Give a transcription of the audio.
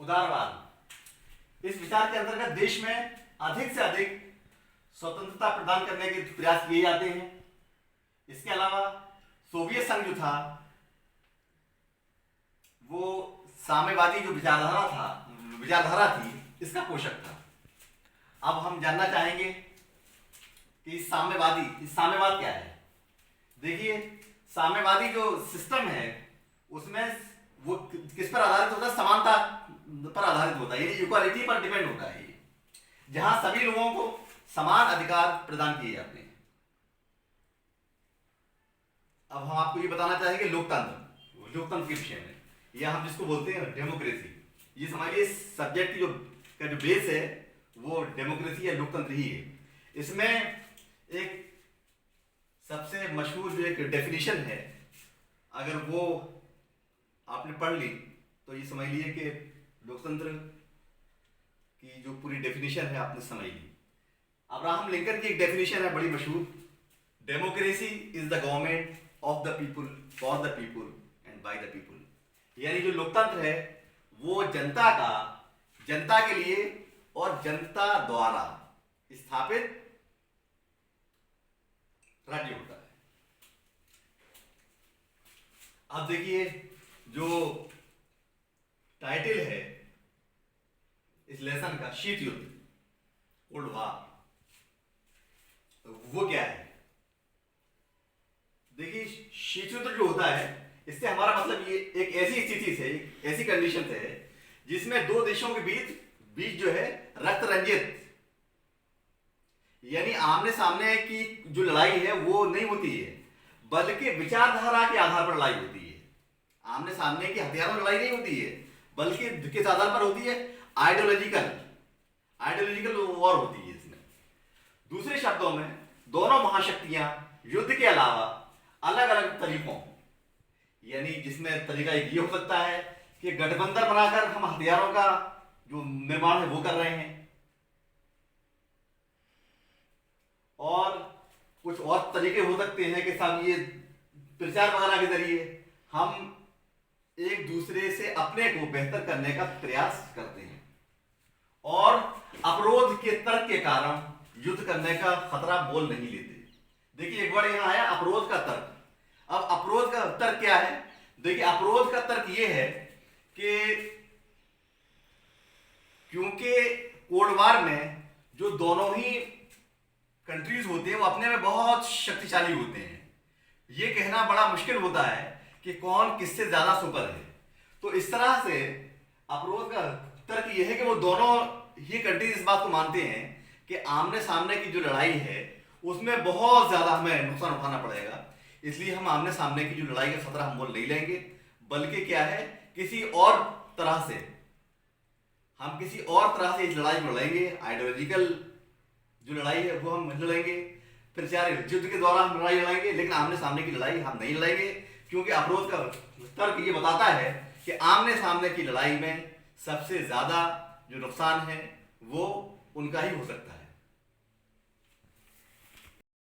उदारवाद। इस विचार के अंतर्गत देश में अधिक से अधिक स्वतंत्रता प्रदान करने के प्रयास किए जाते हैं। इसके अलावा सोवियत संघ जो था वो साम्यवादी जो विचारधारा थी इसका पोषक था। अब हम जानना चाहेंगे कि साम्यवाद क्या है। देखिए, साम्यवादी जो सिस्टम है उसमें वो किस पर आधारित होता है? समानता पर आधारित होता है, यानी इक्वालिटी पर डिपेंड होता है, जहां सभी लोगों को समान अधिकार प्रदान किए जाते हैं। अब हम आपको ये बताना चाहेंगे लोकतंत्र के विषय में, या हम जिसको बोलते हैं डेमोक्रेसी। ये हमारे सब्जेक्ट का जो बेस है वो डेमोक्रेसी या लोकतंत्र ही है। इसमें एक सबसे मशहूर जो एक डेफिनेशन है, अगर वो आपने पढ़ ली तो ये समझ लीजिए कि लोकतंत्र की जो पूरी डेफिनेशन है आपने समझ ली। अब्राहम लिंकन की एक डेफिनेशन है बड़ी मशहूर, democracy is the government of the people, for the people and by the people. यानी जो लोकतंत्र है वो जनता के लिए और जनता द्वारा स्थापित राज्य होता है। अब देखिए, जो टाइटल है इस लेसन का, शीत युद्ध, कोल्ड वॉर, वो क्या है? देखिए, शीत युद्ध जो होता है इससे हमारा मतलब ये एक ऐसी स्थिति से, एक ऐसी कंडीशन से है जिसमें दो देशों के बीच जो है रक्त रंजित, यानी आमने सामने की जो लड़ाई है वो नहीं होती है, बल्कि विचारधारा के आधार पर लड़ाई होती है। आमने सामने की हथियारों लड़ाई नहीं होती है, बल्कि किस आधार पर होती है? आइडियोलॉजिकल वॉर होती है इसमें। दूसरे शब्दों में, दोनों महाशक्तियां युद्ध के अलावा अलग अलग तरीकों, यानी जिसमें तरीका एक ये हो सकता है कि गठबंधन बनाकर हम हथियारों का जो निर्माण है वो कर रहे हैं, और कुछ और तरीके हो सकते हैं कि साहब ये प्रचार वगैरह के जरिए हम एक दूसरे से अपने को बेहतर करने का प्रयास करते हैं, और अपरोध के तर्क के कारण युद्ध करने का खतरा मोल नहीं लेते। देखिए, एक वर्ड यहां आया, अपरोध का तर्क। अब अपरोध का तर्क क्या है? देखिए, अपरोध का तर्क यह है कि क्योंकि कोल्ड वॉर में जो दोनों ही कंट्रीज होते हैं वो अपने में बहुत शक्तिशाली होते हैं, ये कहना बड़ा मुश्किल होता है कि कौन किससे ज्यादा सुपर है। तो इस तरह से अपरोध का तर्क यह है कि वो दोनों ही कंट्रीज इस बात को मानते हैं कि आमने सामने की जो लड़ाई है उसमें बहुत ज्यादा हमें नुकसान उठाना पड़ेगा, इसलिए हम आमने सामने की जो लड़ाई का खतरा हम मोल नहीं लेंगे, बल्कि क्या है, किसी और तरह से इस लड़ाई को लड़ेंगे। आइडियोलॉजिकल जो लड़ाई है वो हम लड़ेंगे, प्रचार युद्ध के द्वारा हम लड़ाई लड़ेंगे, लेकिन आमने सामने की लड़ाई हम नहीं लड़ेंगे, क्योंकि अपरोध का तर्क ये बताता है कि आमने सामने की लड़ाई में सबसे ज्यादा जो नुकसान है वो उनका ही हो सकता है।